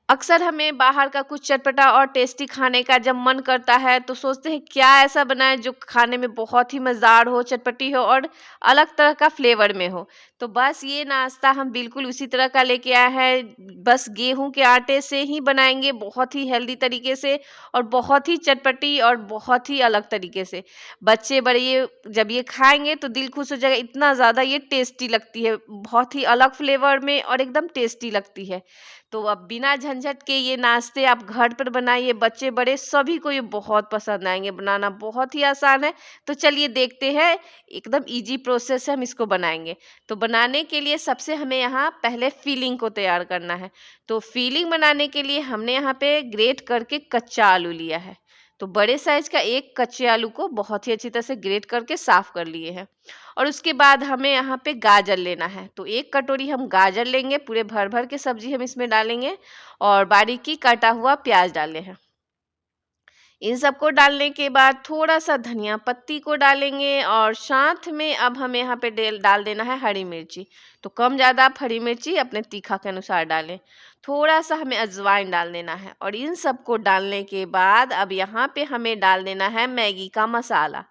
अक्सर हमें बाहर का कुछ चटपटा और टेस्टी खाने का जब मन करता है तो सोचते हैं क्या ऐसा बनाएं जो खाने में बहुत ही मज़ेदार हो, चटपटी हो और अलग तरह का फ्लेवर में हो। तो बस ये नाश्ता हम बिल्कुल उसी तरह का लेके आए हैं। बस गेहूं के आटे से ही बनाएंगे, बहुत ही हेल्दी तरीके से और बहुत ही चटपटी और बहुत ही अलग तरीके से। बच्चे बड़े ये जब ये खाएंगे तो दिल खुश हो जाएगा, इतना ज़्यादा ये टेस्टी लगती है, बहुत ही अलग फ्लेवर में और एकदम टेस्टी लगती है। तो अब बिना झंझट के ये नाश्ते आप घर पर बनाइए, बच्चे बड़े सभी को ये बहुत पसंद आएंगे। बनाना बहुत ही आसान है। तो चलिए देखते हैं, एकदम इजी प्रोसेस से हम इसको बनाएंगे। तो बनाने के लिए सबसे हमें यहाँ पहले फिलिंग को तैयार करना है। तो फिलिंग बनाने के लिए हमने यहाँ पे ग्रेट करके कच्चा आलू लिया है। तो बड़े साइज का एक कच्चे आलू को बहुत ही अच्छी तरह से ग्रेट करके साफ कर लिए हैं। और उसके बाद हमें यहाँ पे गाजर लेना है। तो एक कटोरी हम गाजर लेंगे, पूरे भर भर के सब्जी हम इसमें डालेंगे और बारीकी काटा हुआ प्याज डाले हैं। इन सबको डालने के बाद थोड़ा सा धनिया पत्ती को डालेंगे और साथ में अब हमें यहाँ पे डाल देना है हरी मिर्ची। तो कम ज़्यादा आप हरी मिर्ची अपने तीखा के अनुसार डालें। थोड़ा सा हमें अजवाइन डाल देना है और इन सबको डालने के बाद अब यहाँ पे हमें डाल देना है मैगी का मसाला।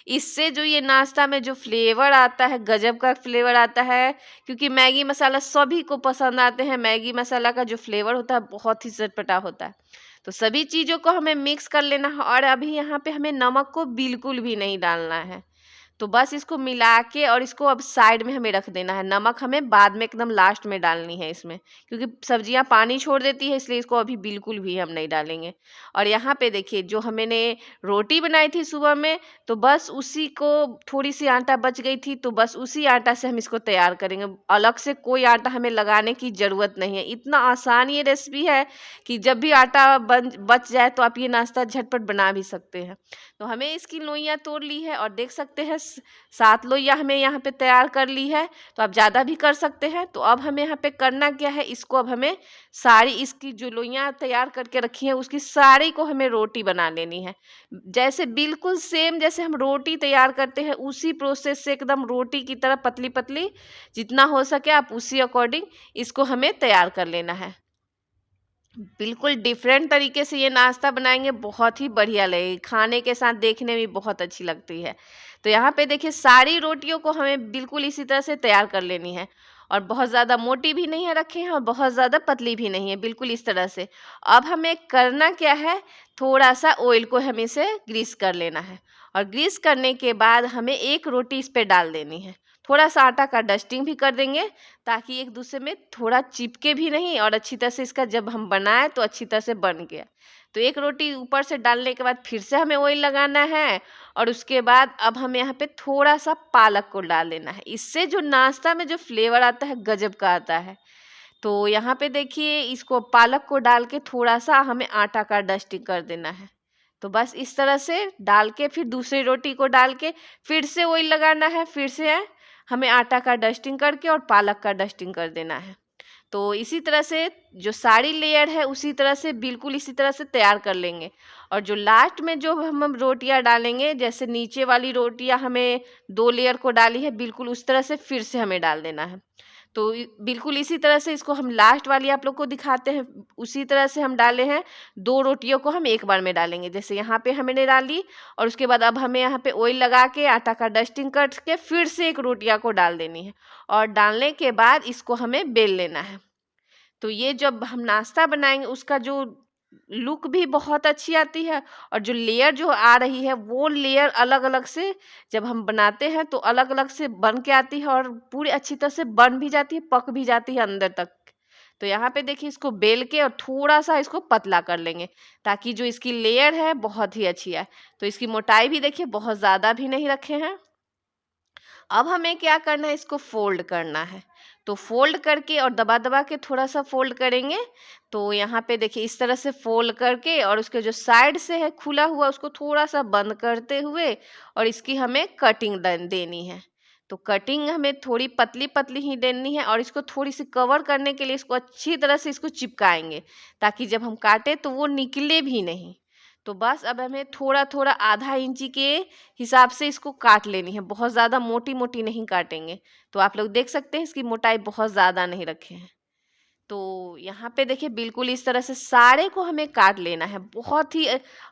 इससे जो ये नाश्ता में जो फ्लेवर आता है, गजब का फ्लेवर आता है, क्योंकि मैगी मसाला सभी को पसंद आते हैं। मैगी मसाला का जो फ्लेवर होता है बहुत ही चटपटा होता है। तो सभी चीज़ों को हमें मिक्स कर लेना है और अभी यहाँ पे हमें नमक को बिल्कुल भी नहीं डालना है। तो बस इसको मिला के और इसको अब साइड में हमें रख देना है। नमक हमें बाद में एकदम लास्ट में डालनी है इसमें, क्योंकि सब्जियां पानी छोड़ देती है, इसलिए इसको अभी बिल्कुल भी हम नहीं डालेंगे। और यहाँ पे देखिए जो हमने रोटी बनाई थी सुबह में, तो बस उसी को थोड़ी सी आटा बच गई थी, तो बस उसी आटा से हम इसको तैयार करेंगे। अलग से कोई आटा हमें लगाने की ज़रूरत नहीं है। इतना आसान ये रेसिपी है कि जब भी आटा बच जाए तो आप ये नाश्ता झटपट बना भी सकते हैं। तो हमें इसकी लोइयाँ तोड़ ली है और देख सकते हैं 7 लोइयाँ हमें यहाँ पे तैयार कर ली है। तो आप ज़्यादा भी कर सकते हैं। तो अब हमें यहाँ पे करना क्या है, इसको अब हमें सारी इसकी जो लोइयाँ तैयार करके रखी है उसकी सारी को हमें रोटी बना लेनी है। जैसे बिल्कुल सेम जैसे हम रोटी तैयार करते हैं उसी प्रोसेस से एकदम रोटी की तरह पतली पतली जितना हो सके आप उसी अकॉर्डिंग इसको हमें तैयार कर लेना है। बिल्कुल डिफरेंट तरीके से ये नाश्ता बनाएंगे, बहुत ही बढ़िया लगेगी, खाने के साथ देखने में बहुत अच्छी लगती है। तो यहाँ पे देखिए सारी रोटियों को हमें बिल्कुल इसी तरह से तैयार कर लेनी है और बहुत ज़्यादा मोटी भी नहीं है रखे हैं और बहुत ज़्यादा पतली भी नहीं है, बिल्कुल इस तरह से। अब हमें करना क्या है, थोड़ा सा ऑयल को हमें इसे ग्रीस कर लेना है और ग्रीस करने के बाद हमें एक रोटी इस पे डाल देनी है। थोड़ा सा आटा का डस्टिंग भी कर देंगे ताकि एक दूसरे में थोड़ा चिपके भी नहीं और अच्छी तरह से इसका जब हम बनाए तो अच्छी तरह से बन गया। तो एक रोटी ऊपर से डालने के बाद फिर से हमें ऑयल लगाना है और उसके बाद अब हमें यहाँ पे थोड़ा सा पालक को डाल देना है। इससे जो नाश्ता में जो फ्लेवर आता है गजब का आता है। तो यहाँ पे देखिए इसको पालक को डाल के थोड़ा सा हमें आटा का डस्टिंग कर देना है। तो बस इस तरह से डाल के फिर दूसरी रोटी को डाल के फिर से ऑयल लगाना है, फिर से हमें आटा का डस्टिंग करके और पालक का डस्टिंग कर देना है। तो इसी तरह से जो सारी लेयर है उसी तरह से बिल्कुल इसी तरह से तैयार कर लेंगे। और जो लास्ट में जो हम रोटियां डालेंगे, जैसे नीचे वाली रोटियां हमें 2 लेयर को डाली है, बिल्कुल उस तरह से फिर से हमें डाल देना है। तो बिल्कुल इसी तरह से इसको हम लास्ट वाली आप लोग को दिखाते हैं, उसी तरह से हम डाले हैं। 2 रोटियों को हम एक बार में डालेंगे, जैसे यहाँ पे हमने डाली और उसके बाद अब हमें यहाँ पे ऑयल लगा के आटा का डस्टिंग करके फिर से एक रोटियां को डाल देनी है और डालने के बाद इसको हमें बेल लेना है। तो ये जब हम नाश्ता बनाएंगे उसका जो लुक भी बहुत अच्छी आती है और जो लेयर जो आ रही है वो लेयर अलग अलग से जब हम बनाते हैं तो अलग अलग से बन के आती है और पूरी अच्छी तरह से बन भी जाती है, पक भी जाती है अंदर तक। तो यहाँ पे देखिए इसको बेल के और थोड़ा सा इसको पतला कर लेंगे ताकि जो इसकी लेयर है बहुत ही अच्छी है। तो इसकी मोटाई भी देखिए बहुत ज़्यादा भी नहीं रखे हैं। अब हमें क्या करना है, इसको फोल्ड करना है। तो फोल्ड करके और दबा दबा के थोड़ा सा फोल्ड करेंगे। तो यहाँ पे देखिए इस तरह से फोल्ड करके और उसके जो साइड से है खुला हुआ उसको थोड़ा सा बंद करते हुए और इसकी हमें कटिंग देनी है। तो कटिंग हमें थोड़ी पतली पतली ही देनी है और इसको थोड़ी सी कवर करने के लिए इसको अच्छी तरह से इसको चिपकाएंगे ताकि जब हम काटें तो वो निकले भी नहीं। तो बस अब हमें थोड़ा थोड़ा आधा इंची के हिसाब से इसको काट लेनी है, बहुत ज़्यादा मोटी मोटी नहीं काटेंगे। तो आप लोग देख सकते हैं इसकी मोटाई बहुत ज़्यादा नहीं रखे हैं। तो यहाँ पे देखिए बिल्कुल इस तरह से सारे को हमें काट लेना है। बहुत ही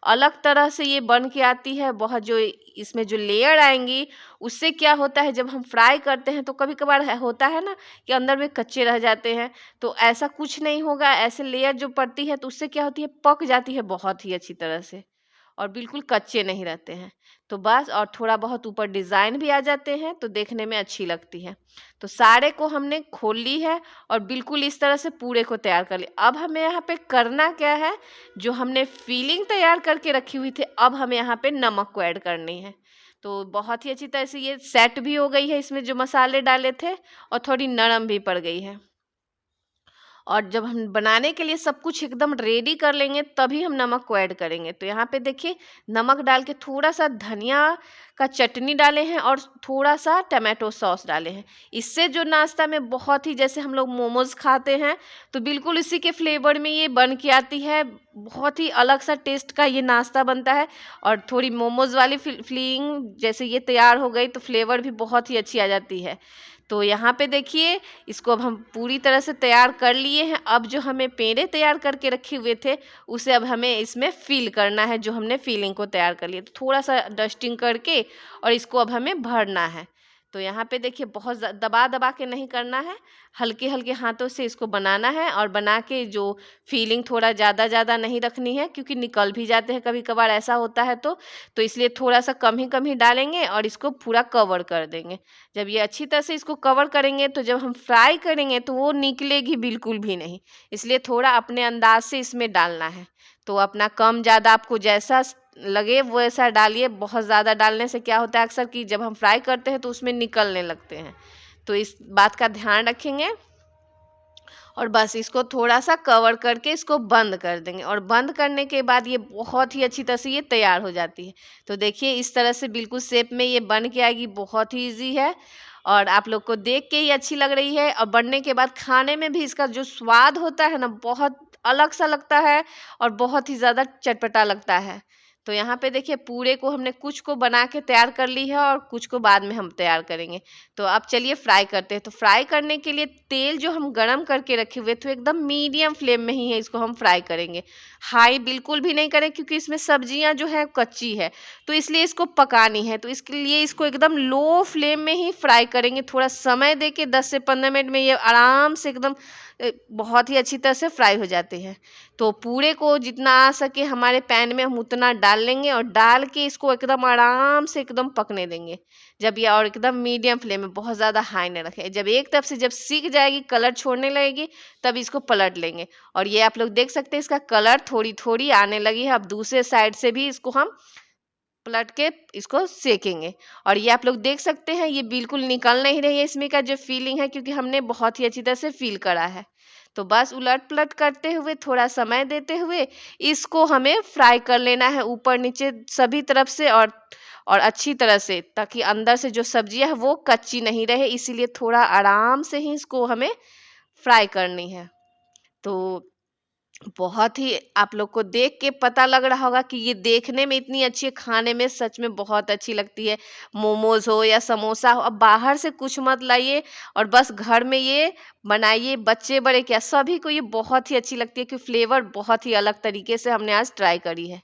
अलग तरह से ये बन के आती है। बहुत जो इसमें जो लेयर आएँगी, उससे क्या होता है जब हम फ्राई करते हैं तो कभी-कभार होता है ना कि अंदर में कच्चे रह जाते हैं, तो ऐसा कुछ नहीं होगा। ऐसे लेयर जो पड़ती है तो उससे क्या होती है, पक जाती है बहुत ही अच्छी तरह से और बिल्कुल कच्चे नहीं रहते हैं। तो बस और थोड़ा बहुत ऊपर डिज़ाइन भी आ जाते हैं तो देखने में अच्छी लगती है। तो सारे को हमने खोल ली है और बिल्कुल इस तरह से पूरे को तैयार कर लिया। अब हमें यहाँ पे करना क्या है, जो हमने फिलिंग तैयार करके रखी हुई थी, अब हमें यहाँ पे नमक को ऐड करनी है। तो बहुत ही अच्छी तरह से ये सेट भी हो गई है, इसमें जो मसाले डाले थे, और थोड़ी नरम भी पड़ गई है। और जब हम बनाने के लिए सब कुछ एकदम रेडी कर लेंगे तभी हम नमक को ऐड करेंगे। तो यहाँ पे देखिए नमक डाल के थोड़ा सा धनिया का चटनी डाले हैं और थोड़ा सा टमाटो सॉस डाले हैं। इससे जो नाश्ता में बहुत ही, जैसे हम लोग मोमोज खाते हैं तो बिल्कुल इसी के फ्लेवर में ये बन के आती है। बहुत ही अलग सा टेस्ट का ये नाश्ता बनता है और थोड़ी मोमोज वाली फीलिंग जैसे ये तैयार हो गई तो फ्लेवर भी बहुत ही अच्छी आ जाती है। तो यहाँ पे देखिए इसको अब हम पूरी तरह से तैयार कर लिए हैं। अब जो हमें पेड़े तैयार करके रखे हुए थे उसे अब हमें इसमें फिल करना है, जो हमने फिलिंग को तैयार कर लिया। तो थोड़ा सा डस्टिंग करके और इसको अब हमें भरना है। तो यहाँ पे देखिए बहुत दबा दबा के नहीं करना है, हल्के हल्के हाथों से इसको बनाना है। और बना के जो फीलिंग थोड़ा ज़्यादा नहीं रखनी है, क्योंकि निकल भी जाते हैं कभी कभार, ऐसा होता है तो इसलिए थोड़ा सा कम ही डालेंगे और इसको पूरा कवर कर देंगे। जब ये अच्छी तरह से इसको कवर करेंगे तो जब हम फ्राई करेंगे तो वो निकलेगी बिल्कुल भी नहीं। इसलिए थोड़ा अपने अंदाज से इसमें डालना है। तो अपना कम ज़्यादा आपको जैसा लगे वैसा डालिए। बहुत ज़्यादा डालने से क्या होता है अक्सर कि जब हम फ्राई करते हैं तो उसमें निकलने लगते हैं। तो इस बात का ध्यान रखेंगे और बस इसको थोड़ा सा कवर करके इसको बंद कर देंगे। और बंद करने के बाद ये बहुत ही अच्छी तरह से ये तैयार हो जाती है। तो देखिए इस तरह से बिल्कुल शेप में ये बन के आएगी। बहुत ही ईजी है और आप लोग को देख के ही अच्छी लग रही है, और बनने के बाद खाने में भी इसका जो स्वाद होता है ना, बहुत अलग सा लगता है और बहुत ही ज़्यादा चटपटा लगता है। तो यहाँ पे देखिए पूरे को हमने कुछ को बना के तैयार कर ली है और कुछ को बाद में हम तैयार करेंगे। तो अब चलिए फ्राई करते हैं। तो फ्राई करने के लिए तेल जो हम गरम करके रखे हुए थे एकदम मीडियम फ्लेम में ही है, इसको हम फ्राई करेंगे। हाई बिल्कुल भी नहीं करें, क्योंकि इसमें सब्जियां जो है कच्ची है तो इसलिए इसको पकानी है। तो इसके लिए इसको एकदम लो फ्लेम में ही फ्राई करेंगे। थोड़ा समय दे के 10 से 15 मिनट में ये आराम से एकदम बहुत ही अच्छी तरह से फ्राई हो जाते हैं। तो पूरे को जितना आ सके हमारे पैन में हम उतना डाल लेंगे और डाल के इसको एकदम आराम से एकदम पकने देंगे। जब ये, और एकदम मीडियम फ्लेम में, बहुत ज़्यादा हाई नहीं रखें। जब एक तरफ से जब सीख जाएगी, कलर छोड़ने लगेगी, तब इसको पलट लेंगे। और ये आप लोग देख सकते हैं इसका कलर थोड़ी थोड़ी आने लगी है। अब दूसरे साइड से भी इसको हम पलट के इसको सेकेंगे। और ये आप लोग देख सकते हैं ये बिल्कुल निकल नहीं रही है इसमें का जो फीलिंग है, क्योंकि हमने बहुत ही अच्छी तरह से फील करा है। तो बस उलट पलट करते हुए, थोड़ा समय देते हुए इसको हमें फ्राई कर लेना है, ऊपर नीचे सभी तरफ से और अच्छी तरह से, ताकि अंदर से जो सब्जियां है वो कच्ची नहीं रहे। इसीलिए थोड़ा आराम से ही इसको हमें फ्राई करनी है। तो बहुत ही आप लोग को देख के पता लग रहा होगा कि ये देखने में इतनी अच्छी है, खाने में सच में बहुत अच्छी लगती है। मोमोज हो या समोसा हो, अब बाहर से कुछ मत लाइए और बस घर में ये बनाइए। बच्चे बड़े क्या, सभी को ये बहुत ही अच्छी लगती है, कि फ्लेवर बहुत ही अलग तरीके से हमने आज ट्राई करी है।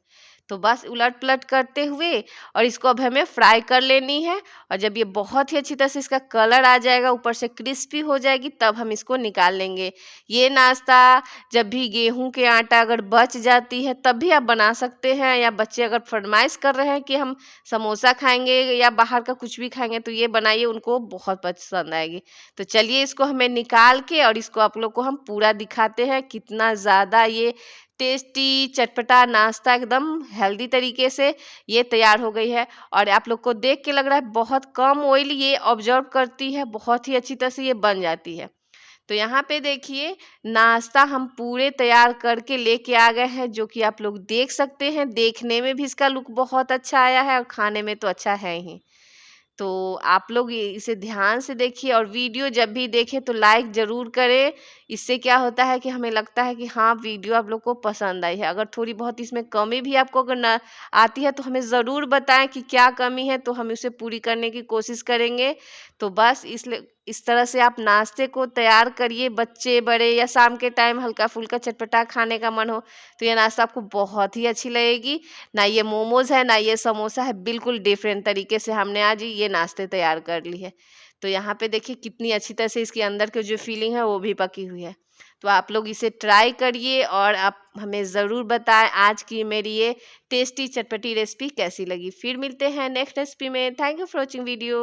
तो बस उलट पलट करते हुए और इसको अब हमें फ्राई कर लेनी है। और जब ये बहुत ही अच्छी तरह से इसका कलर आ जाएगा, ऊपर से क्रिस्पी हो जाएगी, तब हम इसको निकाल लेंगे। ये नाश्ता जब भी गेहूं के आटा अगर बच जाती है तब भी आप बना सकते हैं, या बच्चे अगर फरमाइश कर रहे हैं कि हम समोसा खाएंगे या बाहर का कुछ भी खाएंगे तो ये बनाइए, उनको बहुत पसंद आएगी। तो चलिए इसको हमें निकाल के और इसको आप लोग को हम पूरा दिखाते हैं कितना ज़्यादा ये टेस्टी चटपटा नाश्ता एकदम हेल्दी तरीके से ये तैयार हो गई है। और आप लोग को देख के लग रहा है बहुत कम ऑयल ये ऑब्जर्व करती है, बहुत ही अच्छी तरह से ये बन जाती है। तो यहाँ पे देखिए नाश्ता हम पूरे तैयार करके लेके आ गए हैं, जो कि आप लोग देख सकते हैं। देखने में भी इसका लुक बहुत अच्छा आया है और खाने में तो अच्छा है ही। तो आप लोग इसे ध्यान से देखिए और वीडियो जब भी देखें तो लाइक ज़रूर करें। इससे क्या होता है कि हमें लगता है कि हाँ, वीडियो आप लोग को पसंद आई है। अगर थोड़ी बहुत इसमें कमी भी आपको अगर ना आती है तो हमें ज़रूर बताएं कि क्या कमी है, तो हम उसे पूरी करने की कोशिश करेंगे। तो बस इसलिए इस तरह से आप नाश्ते को तैयार करिए, बच्चे बड़े या शाम के टाइम हल्का फुल्का चटपटा खाने का मन हो तो ये नाश्ता आपको बहुत ही अच्छी लगेगी। ना ये मोमोज है, ना ये समोसा है, बिल्कुल डिफरेंट तरीके से हमने आज ये नाश्ते तैयार कर ली है। तो यहाँ पे देखिए कितनी अच्छी तरह से इसके अंदर की जो फीलिंग है वो भी पकी हुई है। तो आप लोग इसे ट्राई करिए और आप हमें ज़रूर बताएं आज की मेरी ये टेस्टी चटपटी रेसिपी कैसी लगी। फिर मिलते हैं नेक्स्ट रेसिपी में। Thank you for watching video.